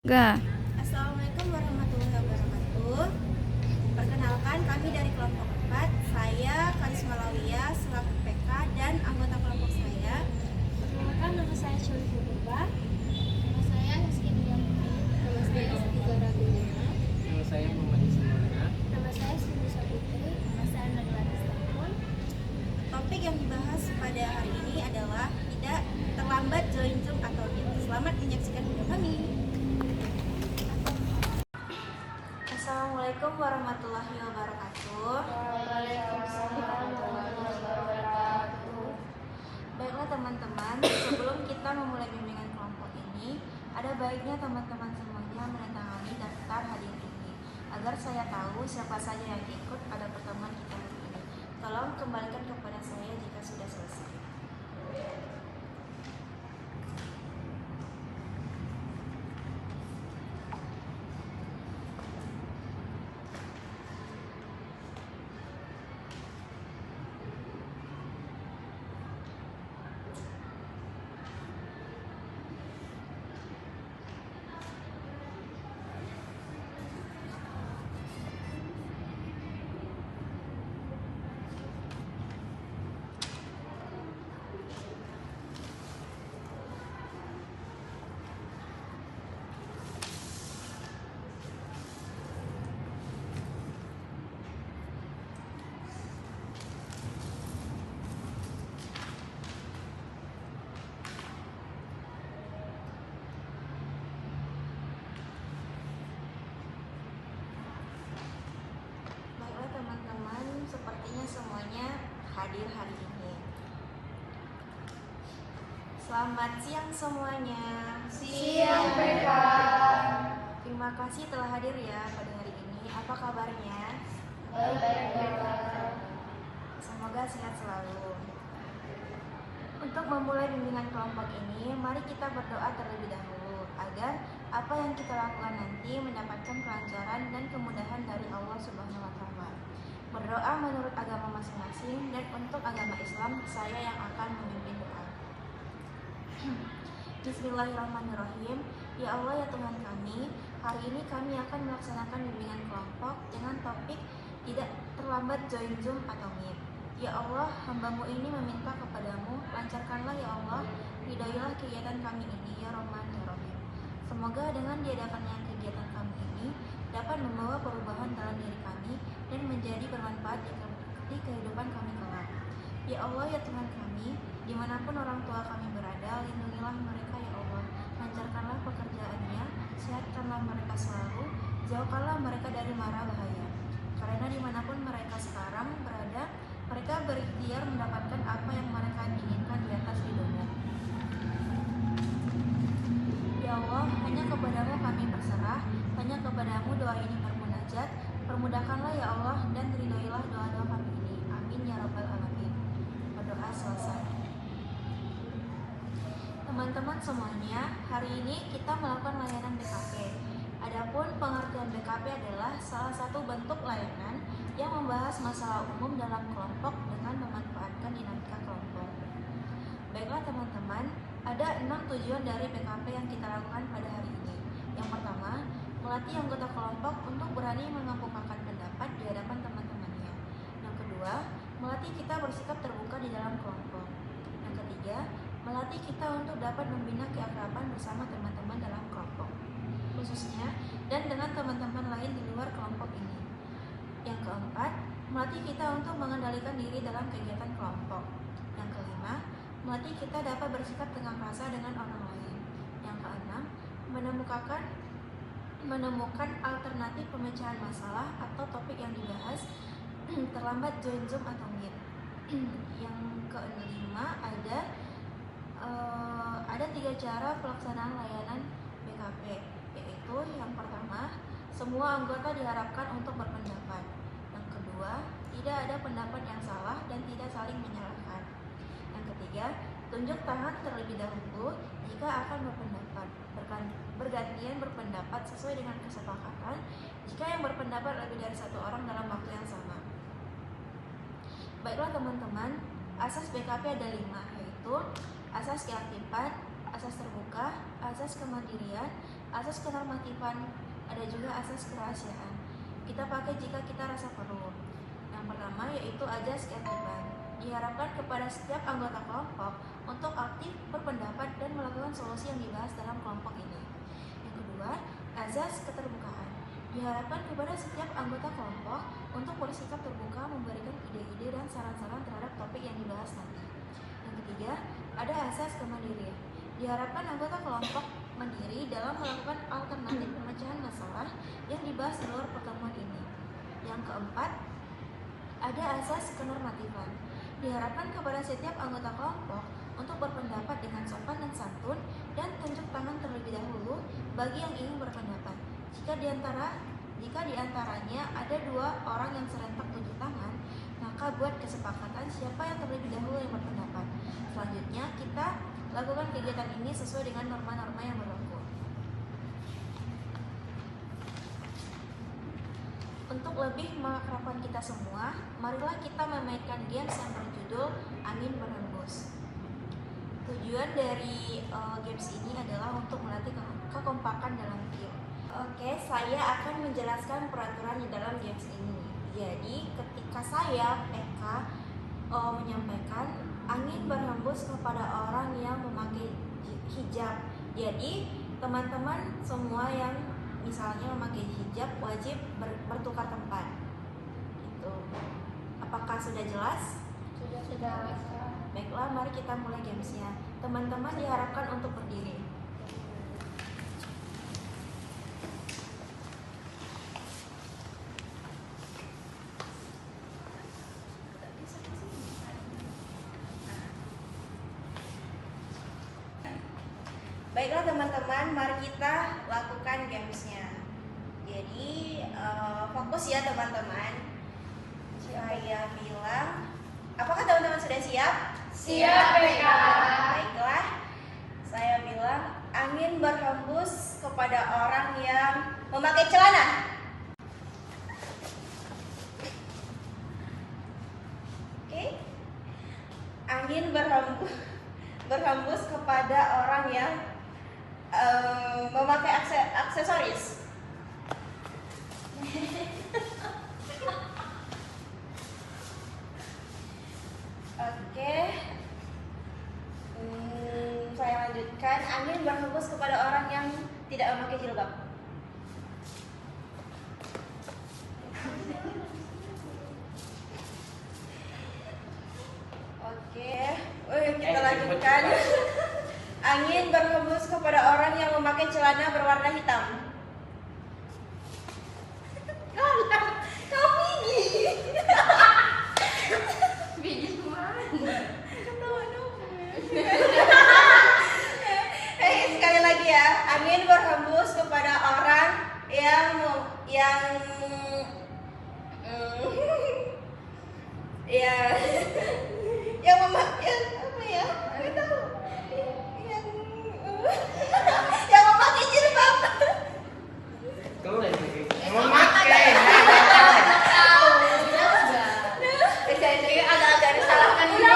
Enggak. Assalamualaikum warahmatullahi wabarakatuh. Perkenalkan, kami dari kelompok 4. Saya Karisma Lawia selaku PK dan anggota kelompok saya. Perkenalkan, nama saya Syuri Purba. Nama saya Rizky Diamuni. Nama saya Siti Rabiana. Nama saya Muhammad Ismail. Nama saya Siti Saputri. Nama saya Nagla Istanbul. Topik yang dibahas pada hari ini adalah tidak terlambat join Zoom atau Meet. Selamat menyaksikan video kami. Assalamualaikum warahmatullahi wabarakatuh. Waalaikumsalam warahmatullahi wabarakatuh. Baiklah teman-teman, sebelum kita memulai bimbingan kelompok ini, ada baiknya teman-teman semuanya menandatangani daftar hadir ini agar saya tahu siapa saja yang ikut pada pertemuan kita hari ini. Tolong kembalikan kepada saya jika sudah selesai. Baiklah teman-teman, sepertinya semuanya hadir hari ini. Selamat siang semuanya. Siang, PK. Terima kasih telah hadir ya pada hari ini. Apa kabarnya? Baik, PK. Semoga sehat selalu. Untuk memulai bimbingan kelompok ini, mari kita berdoa terlebih dahulu agar apa yang kita lakukan nanti mendapatkan kelancaran dan kemudahan dari Allah Subhanahu wa Ta'ala. Berdoa menurut agama masing-masing, dan untuk agama Islam saya yang akan memimpin doa. Bismillahirrahmanirrahim. Ya Allah, ya Tuhan kami, hari ini kami akan melaksanakan bimbingan kelompok dengan topik tidak terlambat join Zoom atau Meet. Ya Allah, hamba-Mu ini meminta kepadamu, lancarkanlah ya Allah, hidayahlah kegiatan kami ini, ya Rahman ya Rahim. Semoga dengan diadakannya kegiatan kami ini dapat membawa perubahan dalam diri kami dan menjadi bermanfaat di kehidupan kami kelak. Ya Allah, ya Tuhan kami, dimanapun orang tua kami berada, lindungilah mereka ya Allah, lancarkanlah pekerjaannya, sehatkanlah mereka selalu, jauhkanlah mereka dari mara bahaya. Karena dimanapun mereka sekarang berada, mereka berikhtiar mendapatkan apa yang mereka inginkan di atas ridho-Mu. Ya Allah, hanya kepadamu kami berserah, hanya kepadamu doa ini bermunajat, permudahkanlah ya Allah dan ridhoilah doa-doa kami ini. Amin ya rabbal alamin. Berdoa selesai. Teman-teman semuanya, hari ini kita melakukan layanan BKP. Adapun pengertian BKP adalah salah satu bentuk layanan yang membahas masalah umum dalam kelompok dengan memanfaatkan dinamika kelompok. Baiklah teman-teman, ada 6 tujuan dari BKP yang kita lakukan pada hari ini. Yang pertama, melatih anggota kelompok untuk berani mengemukakan pendapat di hadapan teman-temannya. Yang kedua, melatih kita bersikap terbuka di dalam kelompok. Yang ketiga, melatih kita untuk dapat membina keakraban bersama teman-teman dalam kelompok, khususnya dan dengan teman-teman lain di luar kelompok ini. Yang keempat, melatih kita untuk mengendalikan diri dalam kegiatan kelompok. Yang kelima, melatih kita dapat bersikap tegang rasa dengan orang lain. Yang keenam, menemukan alternatif pemecahan masalah atau topik yang dibahas terlambat join Zoom atau Meet. Yang kelima, ada 3 cara pelaksanaan layanan BKP, yaitu yang pertama, semua anggota diharapkan untuk berpendapat. Yang kedua, tidak ada pendapat yang salah dan tidak saling menyalahkan. Yang ketiga, tunjuk tangan terlebih dahulu jika akan berpendapat. Bergantian berpendapat sesuai dengan kesepakatan jika yang berpendapat lebih dari 1 orang dalam waktu yang sama. Baiklah teman-teman, asas BKP ada 5, yaitu asas keaktifan, asas terbuka, asas kemandirian, asas kenormatifan, ada juga asas kerahasiaan. Kita pakai jika kita rasa perlu. Yang pertama yaitu azas ketertiban. Diharapkan kepada setiap anggota kelompok untuk aktif berpendapat dan melakukan solusi yang dibahas dalam kelompok ini. Yang kedua, azas keterbukaan. Diharapkan kepada setiap anggota kelompok untuk bersikap terbuka memberikan ide-ide dan saran-saran terhadap topik yang dibahas nanti. Yang ketiga, ada asas kemandirian. Diharapkan anggota kelompok mandiri dalam melakukan alternatif pemecahan masalah yang dibahas di luar pertemuan ini. Yang keempat, ada asas kenormatifan. Diharapkan kepada setiap anggota kelompok untuk berpendapat dengan sopan dan santun dan tunjuk tangan terlebih dahulu bagi yang ingin berpendapat. Jika diantaranya ada 2 orang yang serentak tunjuk tangan, maka buat kesepakatan siapa yang terlebih dahulu yang berpendapat. Selanjutnya kita lakukan kegiatan ini sesuai dengan norma-norma yang berlaku. Untuk lebih mengakrabkan kita semua, marilah kita memainkan games yang berjudul Angin Berhembus. Tujuan dari games ini adalah untuk melatih kekompakan dalam tim. Oke, saya akan menjelaskan peraturan di dalam games ini. Jadi, ketika saya, Eka, menyampaikan angin berhembus kepada orang yang memakai hijab. Jadi, teman-teman semua yang misalnya memakai hijab wajib bertukar tempat. Gitu. Apakah sudah jelas? Sudah. Baiklah, mari kita mulai gamesnya. Teman-teman diharapkan untuk berdiri. Baiklah teman-teman, mari kita lakukan gamesnya. Jadi fokus ya teman-teman. Saya bilang, apakah teman-teman sudah siap? Siap, Eka. Baiklah, saya bilang angin berhembus kepada orang yang memakai celana. Oke, angin berhembus kepada orang yang memakai aksesoris. Oke, saya lanjutkan. Angin berhembus kepada orang yang tidak memakai jilbab. Oke, kita lanjutkan. Angin berhembus kepada orang yang memakai celana berwarna hitam. Kau Pigi. Biji kemana? Sekali lagi ya. Angin berhembus kepada orang yang memakai apa ya? Nggak tahu. Yang memakai jilbab. Memakai. Agak-agak disalahkan dia.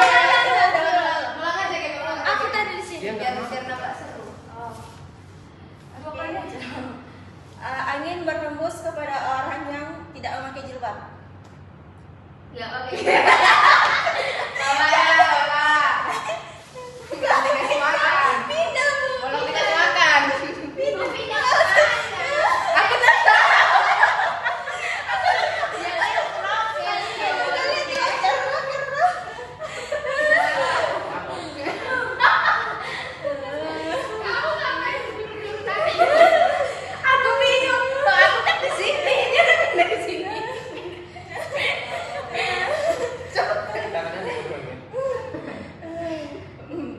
Ulang aja kayak ulang. Aku tadi di sini. Dia nggak mau. Biar nambah seru. Pokoknya aja. Angin berhembus kepada orang yang tidak memakai jilbab. Ya oke. Bawa ya, bawa. Belum dikasih makan. Pindah. Belum dikasih makan. Pindah. Aku tak tahu. Ya ayo pulang. Kamu ngapain duduk tadi? Aku bingung. Aku kan di sini. Dia kan di sini.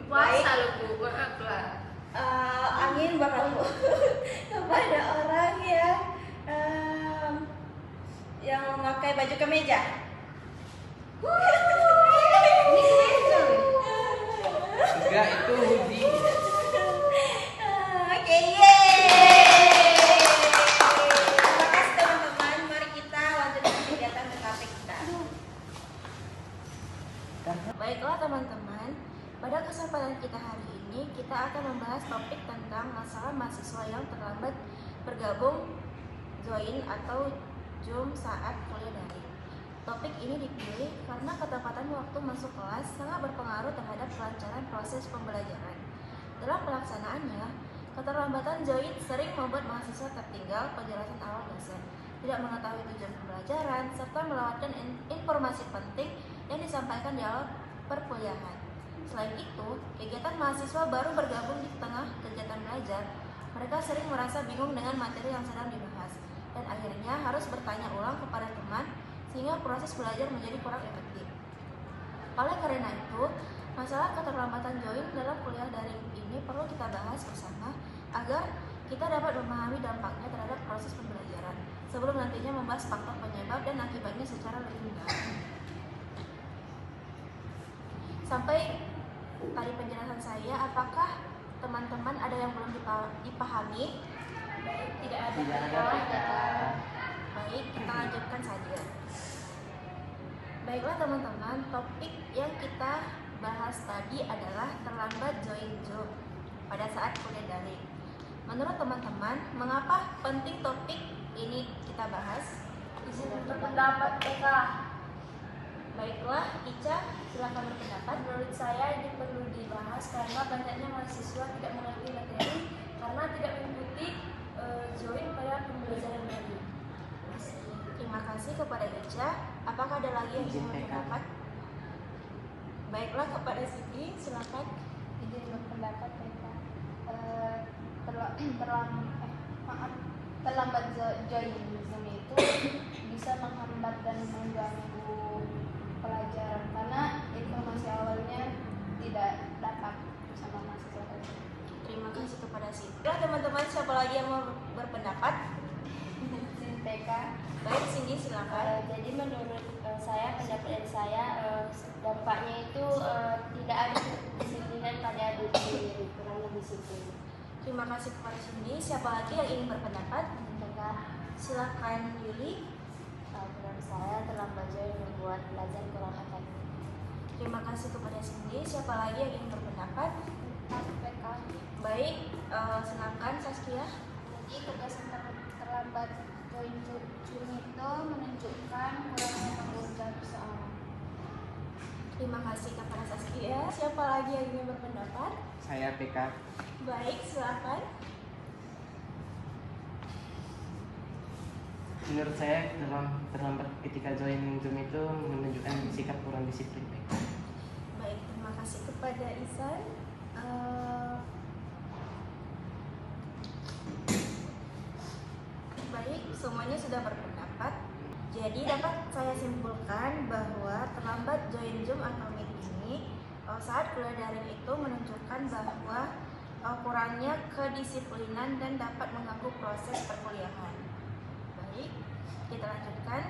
Puasa lu Bu, maaf lah. Angin berhembus kepada orang yang memakai baju kemeja. Ini kemeja. Enggak, itu hoodie. Oke, yeay. Terima kasih teman-teman. Mari kita lanjutkan kegiatan TKP kita. Baiklah teman-teman, pada kesempatan kita hari ini kita akan membahas topik tentang masalah mahasiswa yang terlambat bergabung join atau Zoom saat kuliah daring. Topik ini dipilih karena ketepatan waktu masuk kelas sangat berpengaruh terhadap kelancaran proses pembelajaran. Dalam pelaksanaannya, keterlambatan join sering membuat mahasiswa tertinggal penjelasan awal dosen, tidak mengetahui tujuan pembelajaran, serta melewatkan informasi penting yang disampaikan di awal perkuliahan. Selain itu, kegiatan mahasiswa baru bergabung di tengah kegiatan belajar. Mereka sering merasa bingung dengan materi yang sedang dibahas, dan akhirnya harus bertanya ulang kepada teman, sehingga proses belajar menjadi kurang efektif. Oleh karena itu, masalah keterlambatan join dalam kuliah daring ini perlu kita bahas bersama agar kita dapat memahami dampaknya terhadap proses pembelajaran sebelum nantinya membahas faktor penyebab dan akibatnya secara lebih mendalam. Sampai tadi penjelasan saya, apakah teman-teman ada yang belum dipahami? Baik, tidak ada. Tidak ada PK. Baik, kita lanjutkan saja. Baiklah teman-teman, topik yang kita bahas tadi adalah terlambat join Zoom pada saat kuliah daring. Menurut teman-teman, mengapa penting topik ini kita bahas? Izin untuk pendapat PK. Baiklah, Ica, silakan berpendapat. Menurut saya ini perlu dibahas karena banyaknya mahasiswa tidak mengerti materi karena tidak mengikuti join pada pembelajaran daring. Terima kasih kepada Ica. Apakah ada lagi yang ingin berpendapat? Baiklah, kepada Siti, silakan. Izin berpendapat PK. Terlambat join Zoom itu bisa menghambat dan mengganggu pelajaran karena informasi awalnya tidak dapat bersama mahasiswa tadi. Terima kasih kepada Siti. Baiklah teman-teman, siapa lagi yang mau berpendapat? Izin PK. Baik, Cindy, silakan. Jadi menurut saya, pendapat dari saya, dampaknya itu tidak ada kedisiplinan pada adik sendiri, kurang disiplin. Terima kasih kepada Cindy. Siapa lagi yang ingin berpendapat? PK. Silakan Yuli. Menurut saya, terlambat join membuat belajar kurang efektif. Terima kasih kepada Cindy. Siapa lagi yang ingin berpendapat? PK. Baik, silakan Saskia. Jadi kebiasaan terlambat join Zoom itu menunjukkan kurangnya pengerjaan persoalan. Terima kasih kepada Saskia. Siapa lagi yang ingin berpendapat? Saya PK. Baik, silakan. Menurut saya terlambat ketika join Zoom itu menunjukkan sikap kurang disiplin PK. Baik, terima kasih kepada Isan. Baik, semuanya sudah berpendapat. Jadi dapat saya simpulkan bahwa terlambat join Zoom atau Meet ini saat kuliah daring itu menunjukkan bahwa kurangnya kedisiplinan dan dapat mengganggu proses perkuliahan. Baik, kita lanjutkan.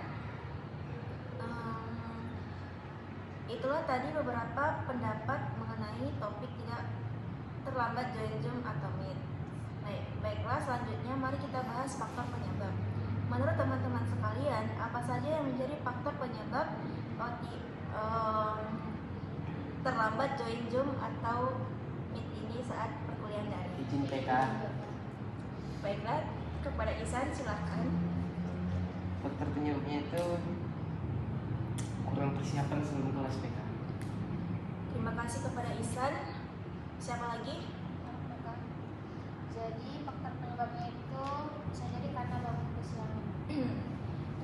Itulah tadi beberapa pendapat mengenai topik tidak terlambat join Zoom atau Meet. Baiklah, selanjutnya mari kita bahas faktor penyebab. Menurut teman-teman sekalian, apa saja yang menjadi faktor penyebab terlambat join Zoom atau Meet ini saat perkuliahan daring? Izin PK. Baiklah, kepada Isan silakan. Faktor penyebabnya itu kurang persiapan sebelum kelas PK. Terima kasih kepada Isan. Siapa lagi? Jadi faktor penyebabnya itu bisa jadi karena bangun kesiangan.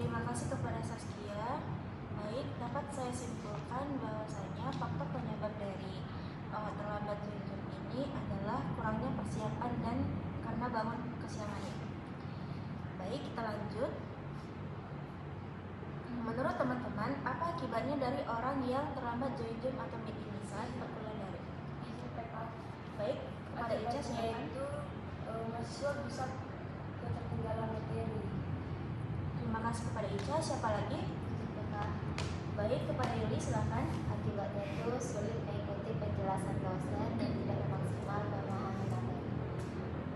Terima kasih kepada Saskia. Baik, dapat saya simpulkan bahwasanya faktor penyebab dari terlambat join Zoom ini adalah kurangnya persiapan dan karena bangun kesiangan. Baik, kita lanjut. Menurut teman-teman, apa akibatnya dari orang yang terlambat join Zoom atau Meet ini saat perkuliahan daring? Baik, kepada Ica silakan. Itu mahasiswa bisa ketertinggalan materi. Terima kasih kepada Ica. Siapa lagi? Baik, kepada Yuli silakan. Akibatnya itu sulit mengikuti penjelasan dosen dan tidak maksimal memahami materi.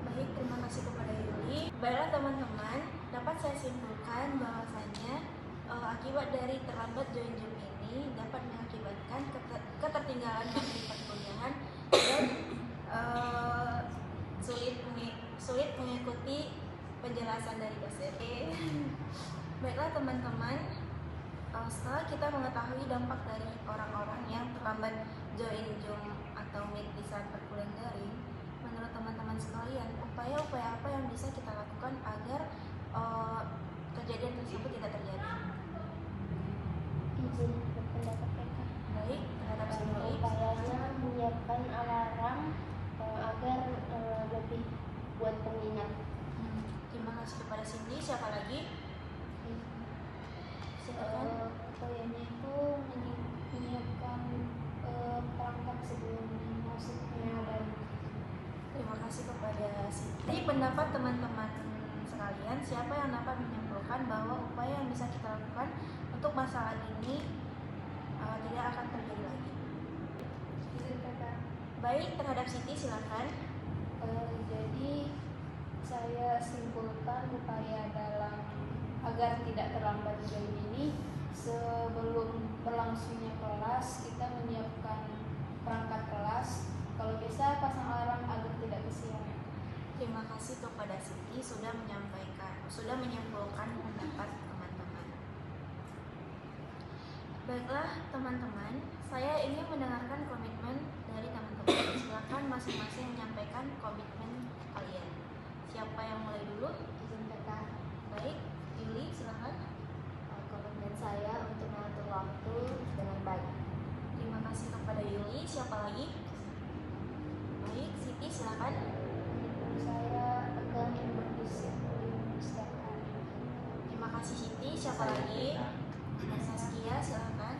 Baik, terima kasih kepada Yuli. Baiklah teman-teman, dapat saya simpulkan bahwasanya akibat dari terlambat join Zoom ini dapat mengakibatkan ketertinggalan materi perkuliahan dan sulit mengikuti penjelasan dari dosen. Baiklah teman-teman, setelah kita mengetahui dampak dari orang-orang yang terlambat join Zoom atau Meet di saat perkuliahan daring, menurut teman-teman sekalian, upaya-upaya apa yang bisa kita lakukan agar kejadian tersebut tidak terjadi? Izin berpendapat mereka. Baik, terhadap sendiri. Upayanya menyiapkan alarm agar lebih buat pengingat. Terima kasih kepada Cindy. Siapa lagi? Silakan. Upayanya itu menyiapkan perangkat sebelum masuknya dan Terima kasih kepada Cindy. Jadi pendapat teman-teman sekalian, siapa yang dapat menyimpulkan bahwa upaya yang bisa kita lakukan untuk masalah ini tidak akan terjadi lagi? Izin kakak. Baik, terhadap Siti silakan. Jadi saya simpulkan upaya dalam agar tidak terlambat join ini, sebelum berlangsungnya kelas kita menyiapkan perangkat kelas, kalau bisa pasang alarm agar tidak kesiangan. Terima kasih kepada Siti sudah menyimpulkan pendapat teman-teman. Baiklah teman-teman, saya ingin mendengarkan komitmen dari teman-teman. Silakan masing-masing menyampaikan komitmen kalian. Siapa yang mulai dulu? izin kakak. Baik, Yuli silakan. Komitmen saya untuk mengatur waktu dengan baik. Terima kasih kepada Yuli. Siapa lagi? Baik, Siti silakan. Komitmen saya akan berdisiplin setiap hari. Terima kasih Siti. Siapa lagi? Saskia silakan.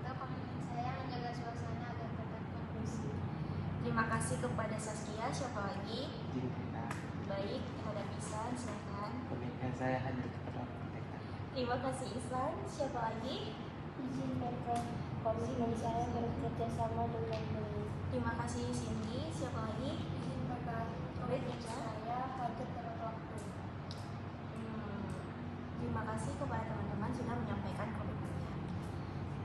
Komitmen saya menjaga suasana agar tetap kondusif. Terima kasih kepada Saskia. Siapa lagi? Izin kita. Baik, terhadap Ihsan silakan. Komitmen saya hadir tepat waktu TK. Terima kasih Ihsan. Siapa lagi? Izin kakak. Komitmen saya bekerja sama dengan baik. Terima kasih Cindy. Siapa lagi? Izin kakak. Baik, Ica. Saya hadir tepat waktu. Terima kasih kepada teman-teman sudah menyampaikan komitmennya.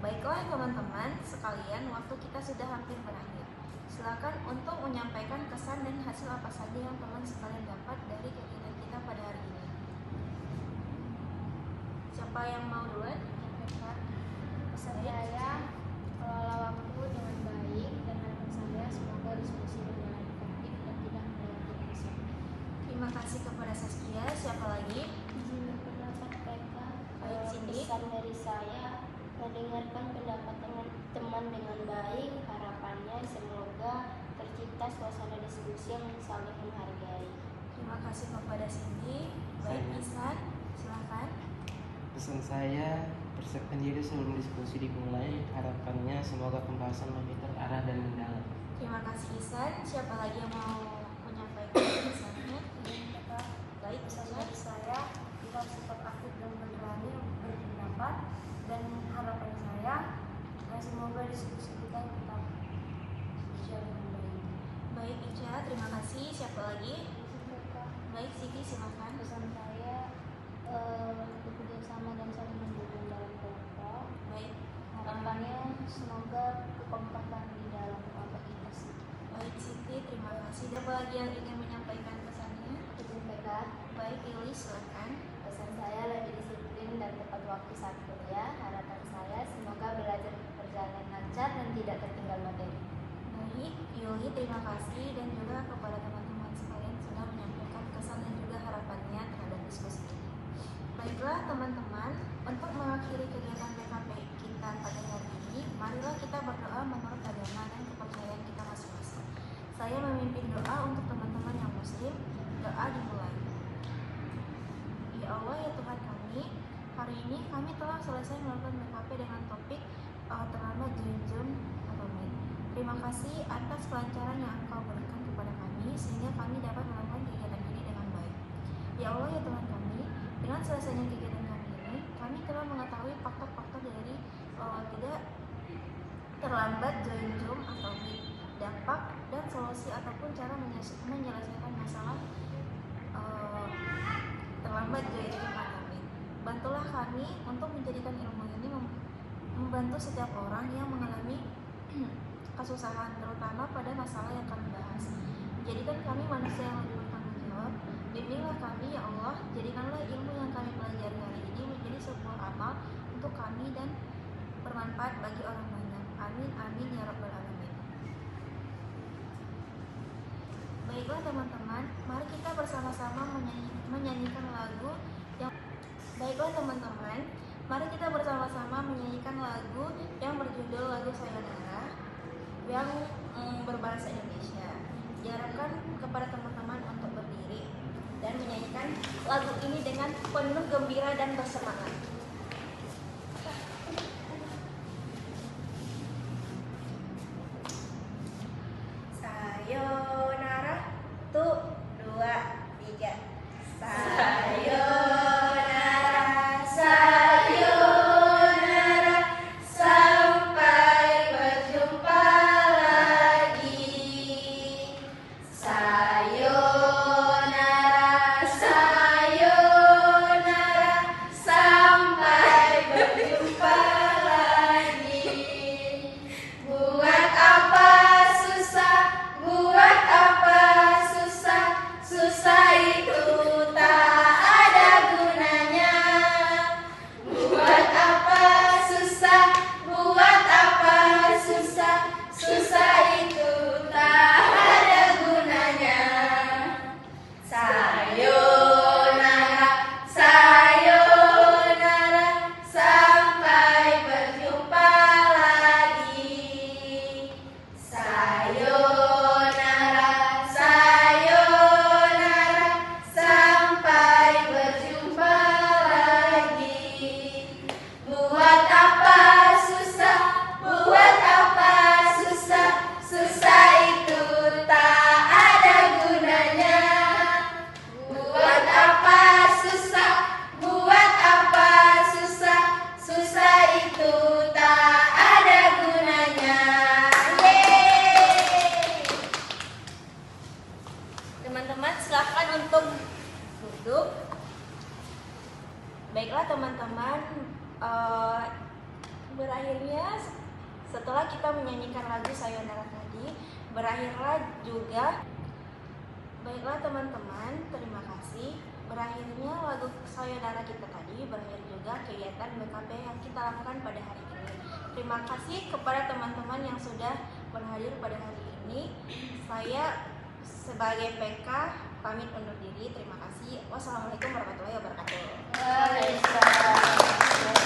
Baiklah teman-teman sekalian, waktu kita sudah hampir berakhir. Silakan untuk menyampaikan kesan dan hasil apa saja yang teman sekalian dapat dari kegiatan kita pada hari ini. Siapa yang mau duluan? Pesan saya, kelola waktu dengan baik dan harapan saya semoga diskusi berjalan efektif dan tidak melewati masa. Terima kasih kepada Saskia. Siapa lagi? Izin berpendapat mereka. Baik, Cindy. Pesan dari saya, mendengarkan pendapat teman dengan baik. Harapannya semoga tercipta suasana diskusi yang saling menghargai. Terima kasih kepada Cindy. Baik, Saya. Ihsan silakan. Pesan saya, persiapkan diri sebelum diskusi dimulai. Harapannya semoga pembahasan lebih terarah dan mendalam. Terima kasih Ihsan. Siapa lagi yang mau menyampaikan pesannya? Baik, Pesan Ihsan. dari saya, kita harus tetap aktif dan berani berpendapat, dan harapan saya semoga diskusi kita tetap berjalan dengan baik. Baik, Ica. Terima kasih. Siapa lagi? Izin kakak. Baik, Siti silakan. Pesan saya, bekerja sama dan saling mendukung dalam kelompok. Baik, Harapannya semoga kekompakan di dalam kelompok kita sih. baik Siti. Terima kasih. Siapa lagi yang ingin menyampaikan pesannya? Izin kakak. Baik, Yuli silakan. Pesan saya lebih disiplin dan tepat waktu saat kuliah. Harapan saya semoga belajar berjalan lancar dan tidak tertinggal materi. Baik, Yuli terima kasih dan juga kepada teman-teman sekalian sudah menyampaikan kesan dan juga harapannya terhadap diskusi ini. Baiklah teman-teman, untuk mengakhiri kegiatan BKP kita pada hari ini, marilah kita berdoa menurut agama dan kepercayaan kita masing-masing. Saya memimpin doa untuk teman-teman yang muslim. Doa dimulai. Ya Allah ya Tuhan kami, hari ini kami telah selesai melakukan BKP dengan topik terlambat join Zoom atau Meet. Terima kasih atas kelancaran yang Engkau berikan kepada kami sehingga kami dapat melakukan kegiatan ini dengan baik. Ya Allah ya Tuhan kami, dengan selesainya kegiatan kami ini, kami telah mengetahui faktor-faktor dari tidak terlambat join Zoom atau Meet, dampak dan solusi ataupun cara menyelesaikan masalah terlambat join Zoom atau Meet. Bantulah kami untuk menjadikan ilmu ini membantu setiap orang yang mengalami kesusahan, terutama pada masalah yang kami bahas. Jadikan kami manusia yang lebih bertanggung jawab, Bimbinglah kami ya Allah, jadikanlah ilmu yang kami pelajari hari ini menjadi sebuah amal untuk kami dan bermanfaat bagi orang banyak. Amin amin ya rabbal alamin. Baiklah teman-teman, mari kita bersama-sama menyanyikan lagu yang berjudul lagu Sayonara yang berbahasa Indonesia. Diharapkan kepada teman-teman untuk berdiri dan menyanyikan lagu ini dengan penuh gembira dan bersemangat. Sayonara, 1, 2, 3. Sayonara, sayonara, sampai berjumpa lagi. Sayonara, sayonara, sampai berjumpa lagi. Buat apa susah, buat apa susah, susah itu tak ada gunanya. Buat apa susah, buat apa susah, susah itu tak ada gunanya. Sayonara, sayonara, sampai berjumpa lagi. Sayonara, sayonara, sampai berjumpa lagi. Buat apa susah, buat apa susah, susah itu tak ada gunanya. Buat apa susah, buat apa susah, susah itu tak ada gunanya. Yeay! Teman-teman silakan untuk duduk. Baiklah teman-teman, berakhirnya setelah kita menyanyikan lagu Sayonara tadi, berakhirlah juga. Baiklah teman-teman, terima kasih. Berakhirnya lagu Sayonara kita tadi, berakhir juga kegiatan BKP yang kita lakukan pada hari ini. Terima kasih kepada teman-teman yang sudah berhadir pada hari ini. Saya sebagai PK pamit undur diri. Terima kasih. Wassalamualaikum warahmatullahi wabarakatuh. Waalaikumsalam.